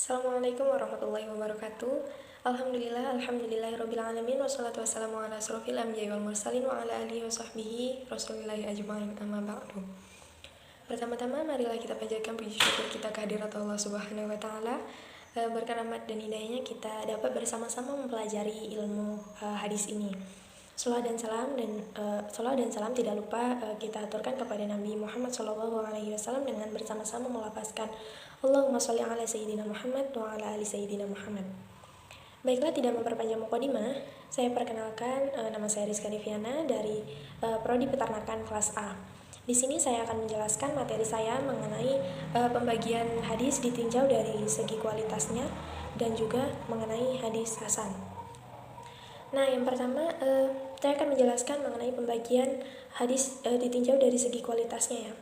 Assalamualaikum warahmatullahi wabarakatuh. Alhamdulillahirabbil alamin wassalatu wassalamu ala asrofil anbiya'i wal mursalin wa ala alihi wa sahbihi rasulillahi ajmain amma ba'du. Pertama-tama marilah kita panjatkan puji syukur kita kehadirat Allah Subhanahu wa taala. Berkat rahmat dan hidayahnya kita dapat bersama-sama mempelajari ilmu hadis ini. Salawat dan salam tidak lupa kita aturkan kepada Nabi Muhammad SAW dengan bersama-sama melafazkan Allahumma sholli ala sayyidina Muhammad wa ala ali sayyidina Muhammad. Baiklah, tidak memperpanjang mukadimah, saya perkenalkan nama saya Rizka Deviana dari Prodi Peternakan kelas A. Di sini saya akan menjelaskan materi saya mengenai pembagian hadis ditinjau dari segi kualitasnya dan juga mengenai hadis hasan. Nah, yang pertama saya akan menjelaskan mengenai pembagian hadis ditinjau dari segi kualitasnya ya.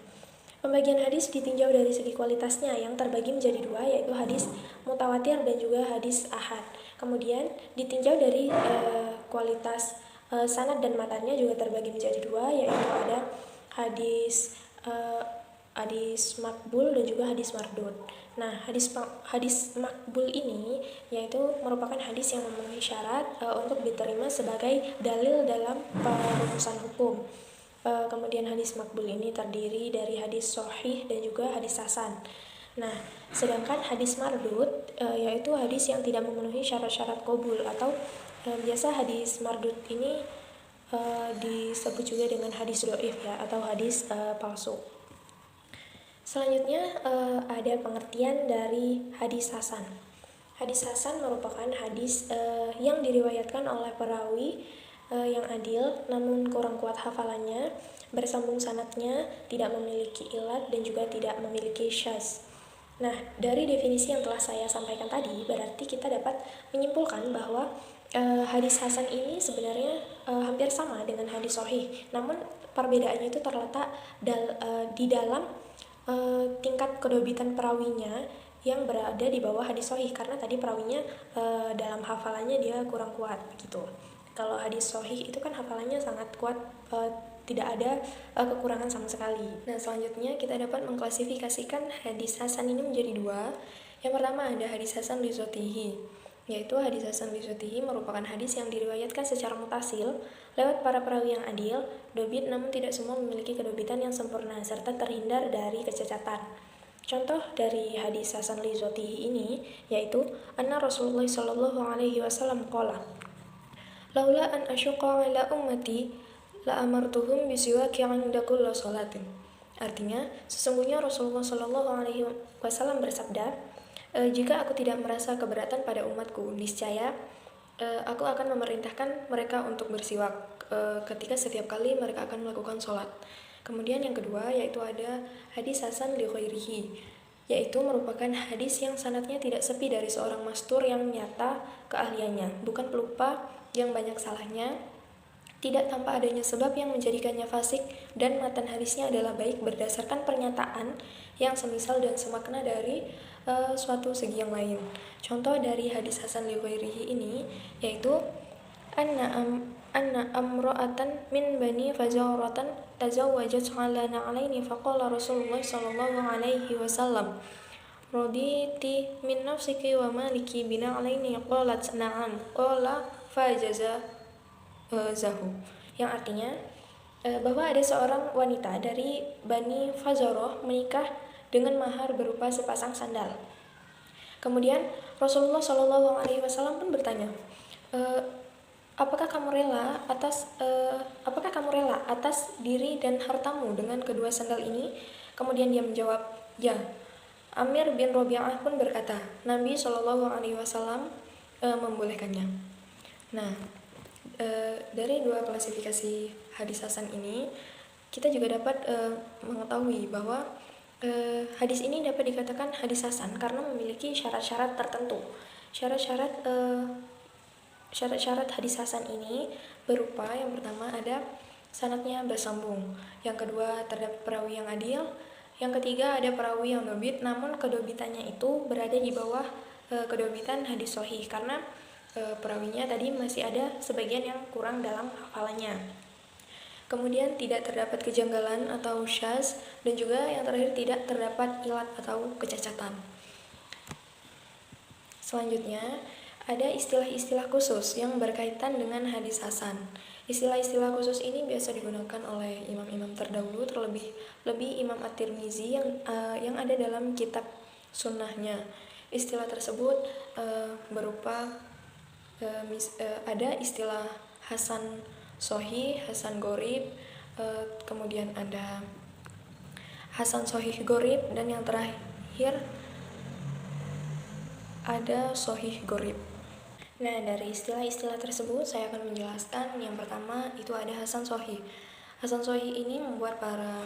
Pembagian hadis ditinjau dari segi kualitasnya yang terbagi menjadi dua, yaitu hadis mutawatir dan juga hadis ahad. Kemudian ditinjau dari kualitas sanad dan matannya juga terbagi menjadi dua, yaitu ada hadis makbul dan juga hadis mardud. Nah, hadis makbul ini yaitu merupakan hadis yang memenuhi syarat untuk diterima sebagai dalil dalam perumusan hukum. Kemudian hadis makbul ini terdiri dari hadis sahih dan juga hadis hasan. Nah, sedangkan hadis mardud yaitu hadis yang tidak memenuhi syarat-syarat qabul atau biasa hadis mardud ini disebut juga dengan hadis dhaif ya, atau hadis palsu. Selanjutnya ada pengertian dari hadis hasan. Hadis hasan merupakan hadis yang diriwayatkan oleh perawi yang adil namun kurang kuat hafalannya, bersambung sanadnya, tidak memiliki ilat dan juga tidak memiliki syadz. Nah, dari definisi yang telah saya sampaikan tadi, berarti kita dapat menyimpulkan bahwa hadis hasan ini sebenarnya hampir sama dengan hadis sahih, namun perbedaannya itu terletak di dalam tingkat kedobitan perawinya yang berada di bawah hadis sahih, karena tadi perawinya dalam hafalannya dia kurang kuat begitu. Kalau hadis sahih itu kan hafalannya sangat kuat, tidak ada kekurangan sama sekali. Nah, selanjutnya kita dapat mengklasifikasikan hadis hasan ini menjadi dua. Yang pertama ada hadis hasan li dzatihi, yaitu hadis hasan li dzatihi merupakan hadis yang diriwayatkan secara mutasil lewat para perawi yang adil, dobit namun tidak semua memiliki kedobitan yang sempurna serta terhindar dari kecacatan. Contoh dari hadis hasan li dzatihi ini yaitu anna Rasulullah sallallahu alaihi wasallam qala laula an asyqa ala ummati la amartuhum bisiwaki 'inda kulli sholatin. Artinya, sesungguhnya Rasulullah sallallahu alaihi wasallam bersabda, jika aku tidak merasa keberatan pada umatku, niscaya aku akan memerintahkan mereka untuk bersiwak ketika setiap kali mereka akan melakukan sholat. Kemudian yang kedua yaitu ada hadis hasan li ghairihi, yaitu merupakan hadis yang sanadnya tidak sepi dari seorang mastur yang nyata keahliannya, bukan pelupa yang banyak salahnya, tidak tanpa adanya sebab yang menjadikannya fasik, dan matan hadisnya adalah baik berdasarkan pernyataan yang semisal dan semakna dari suatu segi yang lain. Contoh dari hadis hasan li ghairihi ini yaitu anna amra'atan min bani fazaratan tazawwajat ala na'alaini faqala Rasulullah sallallahu alaihi wasallam raditi min nafsiki wa maliki bina'alaini qalat na'am qala fajaza zahu, yang artinya bahwa ada seorang wanita dari Bani Fazarah menikah dengan mahar berupa sepasang sandal. Kemudian Rasulullah Shallallahu Alaihi Wasallam pun bertanya, apakah kamu rela atas diri dan hartamu dengan kedua sandal ini? Kemudian dia menjawab, ya. Amir bin Rabi'ah pun berkata, Nabi Shallallahu Alaihi Wasallam membolehkannya. Nah, dari dua klasifikasi hadis hasan ini kita juga dapat mengetahui bahwa hadis ini dapat dikatakan hadis hasan karena memiliki syarat-syarat tertentu. Syarat-syarat hadis hasan ini berupa yang pertama ada sanadnya bersambung, yang kedua terdapat perawi yang adil, yang ketiga ada perawi yang dobit namun kedobitannya itu berada di bawah kedobitan hadis sahih karena perawinya tadi masih ada sebagian yang kurang dalam hafalannya. Kemudian tidak terdapat kejanggalan atau syadz, dan juga yang terakhir tidak terdapat ilat atau kecacatan. Selanjutnya, ada istilah-istilah khusus yang berkaitan dengan hadis hasan. Istilah-istilah khusus ini biasa digunakan oleh imam-imam terdahulu, terlebih Imam At-Tirmizi yang ada dalam kitab sunnahnya. Istilah tersebut berupa ada istilah hasan sohih, hasan gorib, kemudian ada hasan sohih gorib, dan yang terakhir ada sohih gorib. Nah, dari istilah-istilah tersebut saya akan menjelaskan. Yang pertama itu ada hasan sohih. Hasan sohih ini membuat para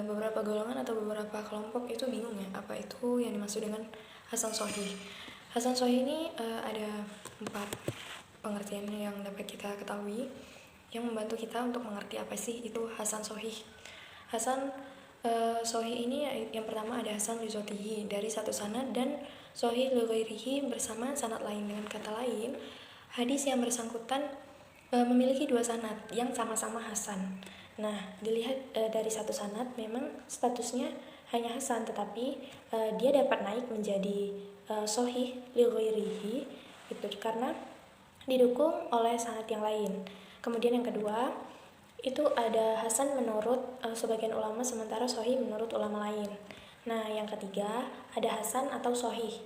beberapa golongan atau beberapa kelompok itu bingung ya, apa itu yang dimaksud dengan hasan sohih. Hasan sohih ini ada 4 pengertian yang dapat kita ketahui yang membantu kita untuk mengerti apa sih itu hasan sohih. Hasan sohih ini yang pertama ada hasan li dzatihi, dari satu sanad, dan sohih li ghairihi bersama sanad lain. Dengan kata lain, hadis yang bersangkutan memiliki 2 sanad yang sama-sama hasan. Nah, dilihat dari satu sanad memang statusnya hanya hasan, tetapi dia dapat naik menjadi sohih li ghairihi itu karena didukung oleh sanad yang lain. Kemudian yang kedua, itu ada hasan menurut sebagian ulama, sementara sohih menurut ulama lain. Nah, yang ketiga ada hasan atau sohih,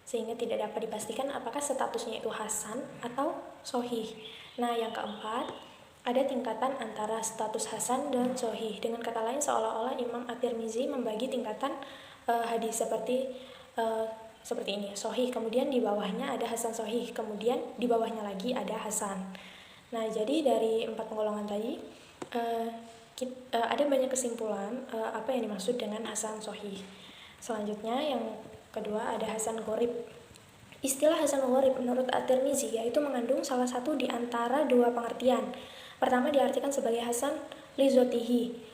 sehingga tidak dapat dipastikan apakah statusnya itu hasan atau sohih. Nah, yang keempat ada tingkatan antara status hasan dan sohih. Dengan kata lain, seolah-olah Imam At-Tirmizi membagi tingkatan hadis seperti ini, sohih, kemudian di bawahnya ada hasan sohih, kemudian di bawahnya lagi ada hasan. Nah, jadi dari 4 penggolongan tadi ada banyak kesimpulan apa yang dimaksud dengan hasan sohih. Selanjutnya yang kedua ada hasan gharib. Istilah hasan gharib menurut At-Tirmizi yaitu mengandung salah satu di antara 2 pengertian. Pertama diartikan sebagai hasan li dzatihi.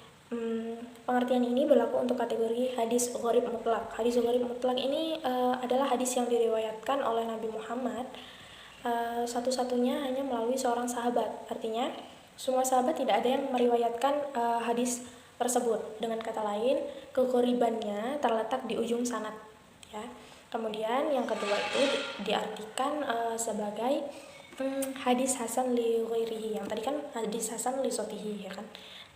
Pengertian ini berlaku untuk kategori hadis gharib mutlak. Hadis gharib mutlak ini adalah hadis yang diriwayatkan oleh Nabi Muhammad satu-satunya hanya melalui seorang sahabat. Artinya semua sahabat tidak ada yang meriwayatkan hadis tersebut. Dengan kata lain, keghoribannya terletak di ujung sanad ya. Kemudian yang kedua itu diartikan sebagai hadis hasan li ghairihi. Yang tadi kan hadis hasan li dzatihi ya kan.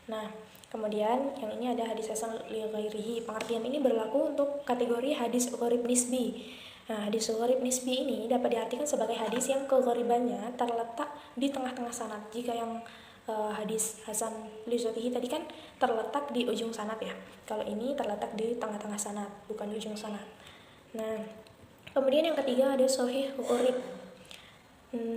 Nah, kemudian yang ini ada hadis hasan li ghairihi. Pengertian ini berlaku untuk kategori hadis gharib nisbi. Nah, hadis gharib nisbi ini dapat diartikan sebagai hadis yang kegharibannya terletak di tengah-tengah sanad. Jika yang hadis hasan li dzatihi tadi kan terletak di ujung sanad ya. Kalau ini terletak di tengah-tengah sanad, bukan di ujung sanad. Nah, kemudian yang ketiga ada sohih gharib.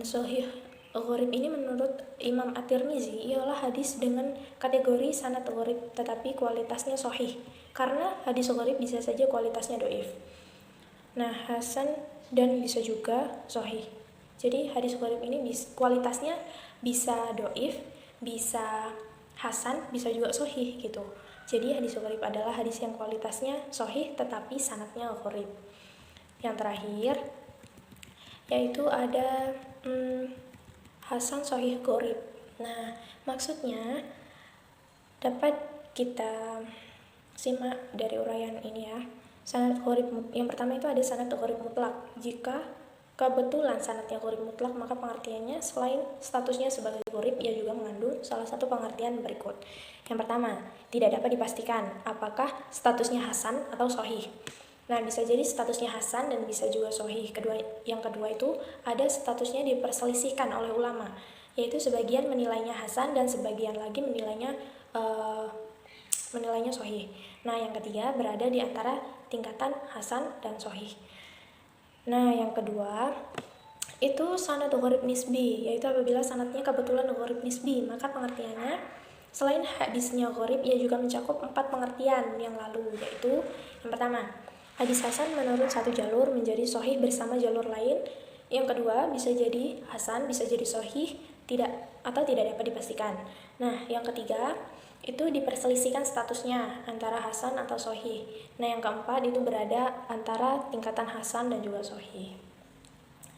Sohih gharib ini menurut Imam At-Tirmizi ialah hadis dengan kategori sanad gharib tetapi kualitasnya sohih. Karena hadis gharib bisa saja kualitasnya dhaif. Nah, hasan dan bisa juga sohih. Jadi hadis gharib ini kualitasnya bisa dhaif, bisa hasan, bisa juga sohih gitu. Jadi hadis gharib adalah hadis yang kualitasnya sohih tetapi sanadnya gharib. Yang terakhir yaitu ada hasan sohih gharib. Nah, maksudnya dapat kita simak dari uraian ini ya. Sanad gharib yang pertama itu ada sanad gharib mutlak. Jika kebetulan sanadnya gharib mutlak, maka pengertiannya selain statusnya sebagai gharib, ia juga mengandung salah satu pengertian berikut. Yang pertama, tidak dapat dipastikan apakah statusnya hasan atau sohih. Nah, bisa jadi statusnya hasan dan bisa juga sohih. Yang kedua itu ada statusnya diperselisihkan oleh ulama, yaitu sebagian menilainya hasan dan sebagian lagi menilainya sohih. Nah, yang ketiga berada di antara tingkatan hasan dan sohih. Nah, yang kedua itu sanad gharib nisbi, yaitu apabila sanadnya kebetulan gharib nisbi, maka pengertiannya selain hadisnya gharib, ia juga mencakup 4 pengertian yang lalu, yaitu yang pertama, hadis hasan menurut satu jalur menjadi sohih bersama jalur lain. Yang kedua, bisa jadi hasan, bisa jadi sohih, tidak dapat dipastikan. Nah, yang ketiga itu diperselisihkan statusnya antara hasan atau sohih. Nah, yang keempat itu berada antara tingkatan hasan dan juga sohih.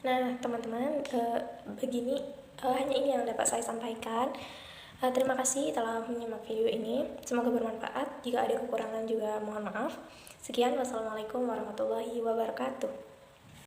Nah, teman-teman, begini hanya ini yang dapat saya sampaikan. Terima kasih telah menyimak video ini. Semoga bermanfaat. Jika ada kekurangan juga mohon maaf. Sekian, wassalamualaikum warahmatullahi wabarakatuh.